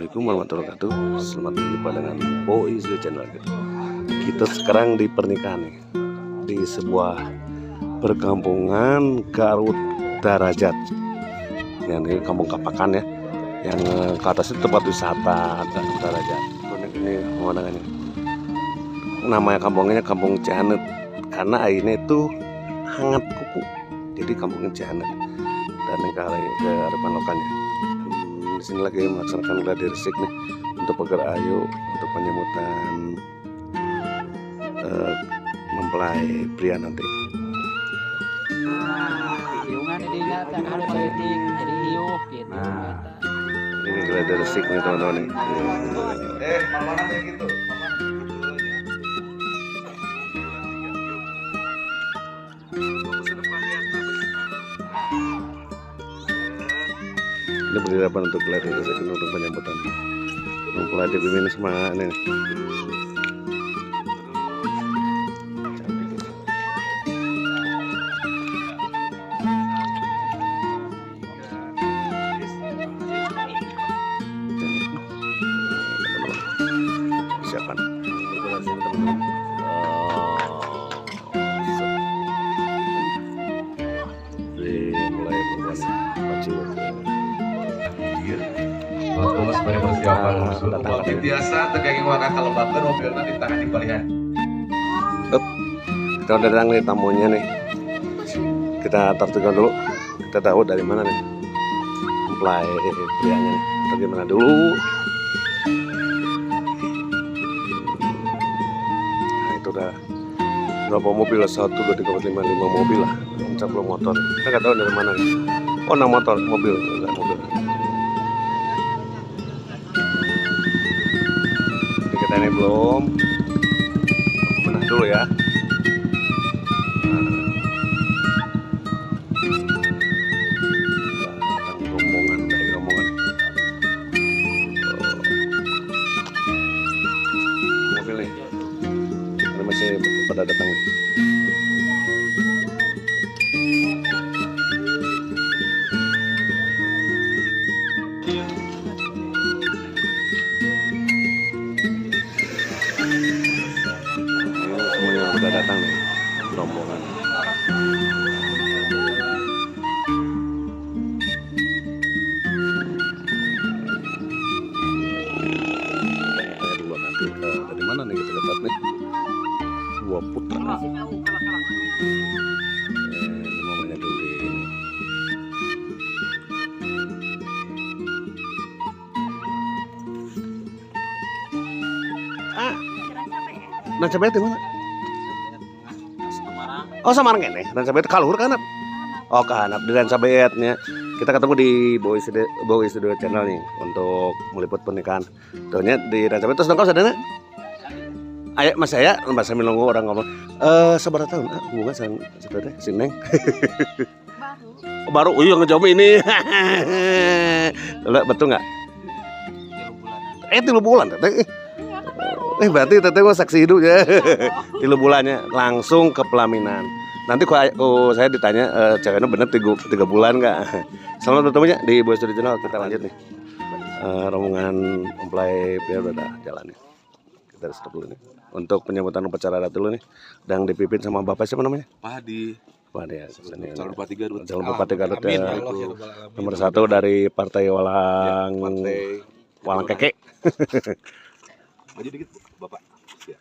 Assalamualaikum warahmatullahi wabarakatuh. Selamat berjumpa dengan Boy Channel. Kita sekarang di pernikahan nih, di sebuah perkampungan Garut Darajat. Yang ini kampung Kapakan ya. Yang ke atas itu tempat wisata Garut Darajat. Ini pemandangannya. Namanya kampungnya Kampung Cihanet karena airnya itu hangat kuku. Jadi kampungnya Cihanet. Dan ini kearifan lokalnya. Di sini lagi melaksanakan gladi resik nih untuk pagar ayu untuk penyambutan mempelai pria nanti. Ini gladi resik nih teman-teman nih. Mana kayak gitu? Ini persiapan untuk gladi resik untuk penyambutan mempelai dipimpin sama ini. Persiapan teman-teman. Mulai maju Sebagai persiapan seperti biasa tegangin warna kalembatan mobilnya ditahan di balihan. Kita udah datang nih tamunya nih. Kita tertugas dulu. Kita tahu dari mana nih mempelai prianya nih. Dari mana dulu? Nah itu udah berapa mobil lah, 1, 2, 3, 4, 5 mobil lah. Belum motor. Kita nggak tahu dari mana nih. Oh, 6 motor, mobil, enggak mobil. Jadi kita ini belum benar dulu ya. Rombongan dari rombongan. Mobil nih. Karena masih pada datang nih. Udah datang nih rombongan. Dua nanti dari mana nih kita dapat nih? Dua putra. Ini mamanya dulu di ini. Nah coba di mana? Oh Samarang ini, Ranca Bayat kalur kan? Oh kan, di Ranca Bayatnya. Kita ketemu di Boy Studio Channel nih untuk meliput pernikahan. Tuhnya di Ranca Bayat terus dongkol sadana. Ayo mas saya sambil nunggu orang ngomong. Seberapa tahun? Hubungan sebenarnya si Neng. Baru. Baru, yang ngejawab ini. Betul nggak? 3 bulan. Berarti teteh mah saksi hidup ya. 3 bulannya langsung ke pelaminan. Nanti kok saya ditanya ceweknya bener 3 bulan nggak? Selamat bertemu ya di Boy Studio Channel. Kita lanjut nih. Rombongan mempelai pria udah jalan nih. Kita stop dulu nih untuk penyambutan upacara adat dulu nih. Dan dipimpin sama bapak siapa namanya? Pak Hadi. Pak Hadi ya. Calon Bupati Garut. Calon Bupati Garut ya. Nomor 1 dari Partai Walang Keke. Maju dikit Bapak. Ya.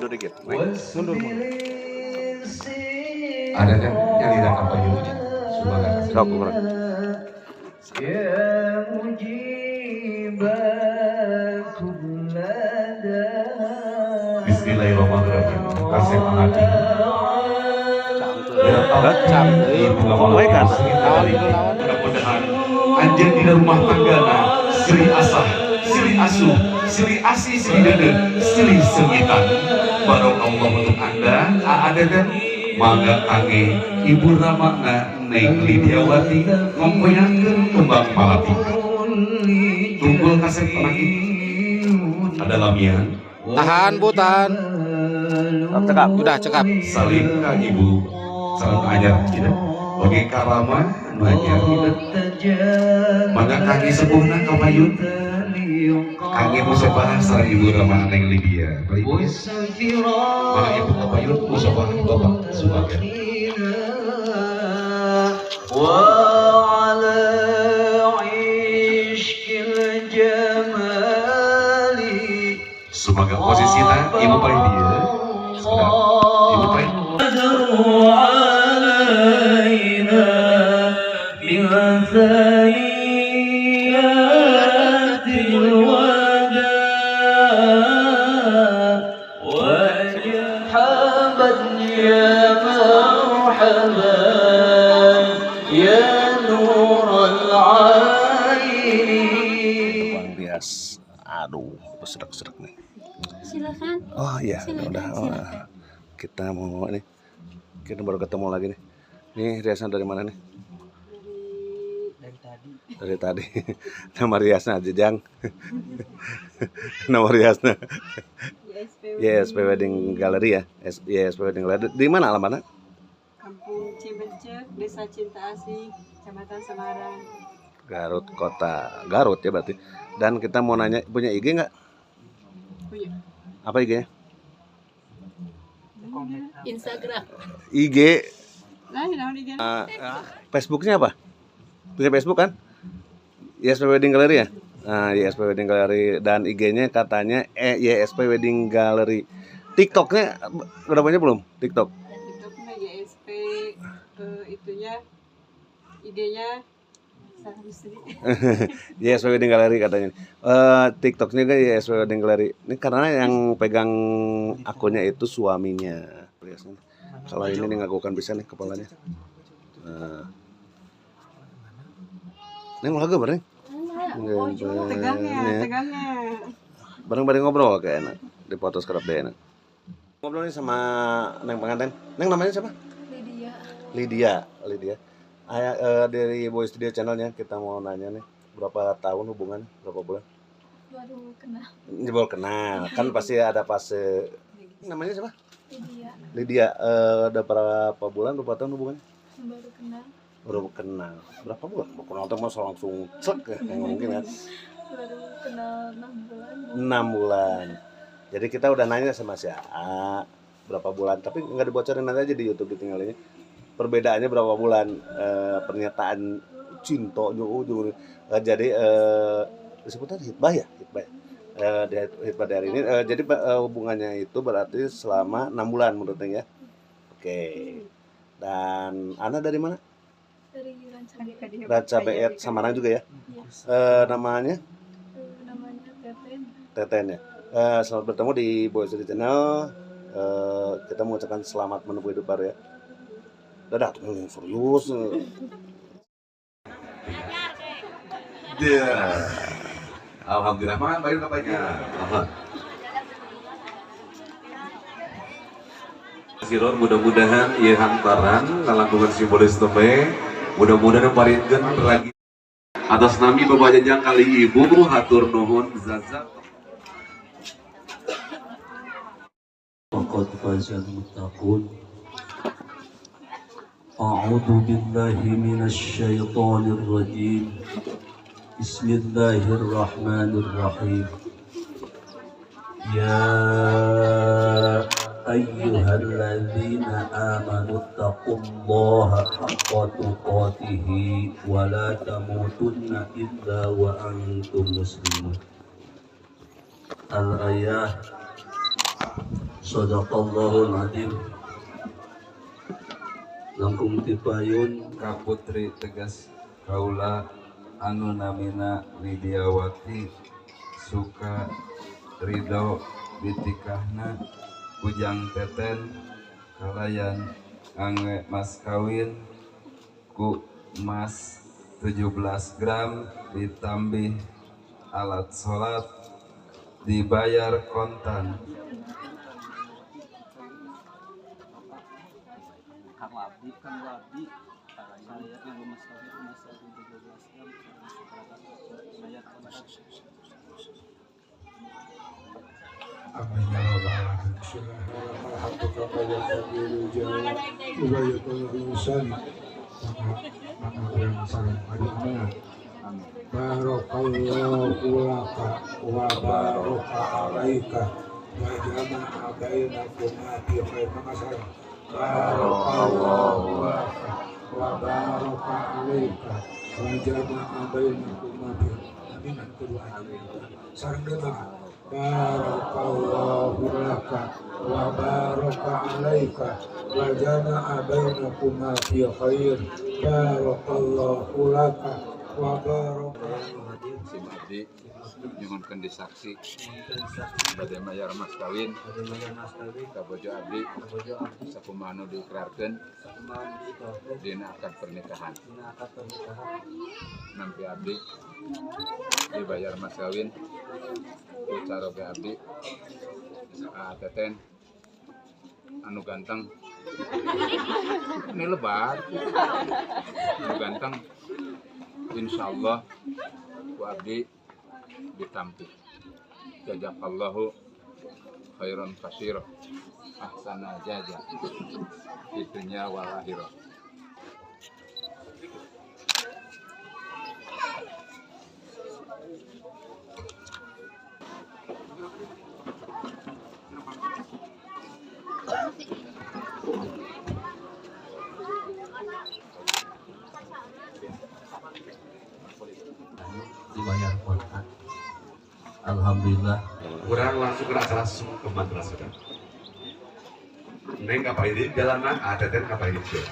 mundur dikit. Mundur. Ada kan yang tidak apa yuk? Semangat. Sok bro. Bismillahirrahmanirrahim. Kasih hati. Mudah-mudahan anjir di rumah tanggana Sri Asah, Sri Asuh, Sri Asi, Sri Dede, Sri Sengitan. Barakallah untuk anda. Ada kan? Mangga kange Ibu Ramakna Neng Lidiawati ngompoyakeun kembang malati. Tunggul kasep lagi. Ada lamian. Tahan Bu, tahan. Cekap. Udah cekap. Saling ka Ibu sareng anyar tidak. Oke karama nu anyar tidak. Mangga kange sepuhna kapayun. Kange musabah sareng Ibu Ramakna Neng Lidia. Mangga Ibu kapayun musabah Bapak Sumager. Semoga posisinya Ibu paling dia. Ibu paling. Bang Rias. Aduh, serak-serak nih. Silakan. Oh iya, Silakan, udah. silakan. Kita mau nih. Kita baru ketemu lagi nih. Nih Riasnya dari mana nih? Dari tadi. Nama Riasnya Jejang. Nama Riasnya. YSP Wedding Gallery ya. YSP Wedding Gallery. Di mana alamatnya? Kampung Cibencek, Desa Cinta Asih, Kecamatan Semarang. Garut Kota. Garut ya berarti. Dan kita mau nanya, punya IG nggak? Punya. Apa IG-nya? Instagram. IG Nah, ini Facebooknya apa? Punya Facebook kan? YSP Wedding Gallery ya? Nah, YSP Wedding Gallery dan IG-nya katanya YSP Wedding Gallery. TikToknya udah banyak belum? TikTok? TikToknya YSP, itunya, idenya salah istri. YSP Wedding Gallery katanya. TikToknya juga YSP Wedding Gallery. Ini karena yang pegang akunnya itu suaminya. Kalau ini nih ngakukan bisa nih kepalanya. Neng olahraga bareng. Tegangnya. Bareng-bareng ngobrol kayak enak. Di foto sekarang deh enak. Ngobrol nih sama Neng pengantin. Neng namanya siapa? Lydia. Dari Boy Studio channelnya kita mau nanya nih, berapa tahun hubungan? Berapa bulan? Baru kenal. Kan pasti ada fase. Namanya siapa? Lydia. Udah berapa bulan? Berapa tahun hubungannya? Baru kenal. Berapa bulan? Baru kenal tuh masa langsung cek ya, yang mungkin kan. Baru kenal 6 bulan. 6 bulan. Jadi kita udah nanya sama si A berapa bulan, tapi nggak dibocorin, nanti aja di YouTube ditinggalinnya. Perbedaannya berapa bulan, pernyataan cinta ujung. Jadi disebutnya hitbah ya, di hitbah dari ini. Jadi hubungannya itu berarti selama 6 bulan menurut Neng ya. Oke. Dan Ana dari mana? Dari Ranca Beet Samarang juga ya. Namanya namanya Teten ya. Selamat bertemu di Boy Studio Channel. Kita mengucapkan selamat menempuh hidup baru ya. Dadah, serius. Dia. Alhamdulillah, mana bayu katanya. Siror mudah-mudahan ieu hantaran lalangkungan simbolis teme, mudah-mudahan parinkeun lagi atas nami Bapak Jajang kali Ibu hatur nuhun zazat. Faqad fazal muttaqun. A'udzu billahi minasy syaithanir rajim. Bismillahirrahmanirrahim. Ya ayyuhalladzina amanu taqullaha haqqa tuqatih wa la tamutunna illa wa antum muslimun. Al-ayah Sadaqallahul adzim. Langkung tipayun Ka putri tegas kaula anu namina Widiawati suka ridho ditikahna kujang teten kalayan angge mas kawin ku emas 17 gram ditambih alat sholat dibayar kontan. Kang Wabdi saya yang mas kawin mas 17 gram bayar kontak. Amin ya rabbal alamin. Barakallahu laka wa baraka alaika wa jama'a bainakuma fi khair. Barakallahu laka wa baraka alaika wa jama'a bainakuma fi amin. Kedua sareng dengar Barakallahu laka wa baraka alaika wa jama'a bainakuma fi khair. Barakallahu laka wa baraka Sim abdi nyuhunkeun disaksi bade mayar mas kawin ka bojo abdi sakumaha nu diikrarkeun dina akad pernikahan. Nampi abdi dibayar mas kawin ku caroge abdi teten anu ganteng ini lebat anu ganteng insyaallah ku abdi ditampi. Jazakallahu khairan katsira ahsana jaza di dunya wal akhirah. dibayar kontan. Alhamdulillah. Kurang langsung ke langsung ke madrasah. Neng kapan ini jalanan, teten kapan ini.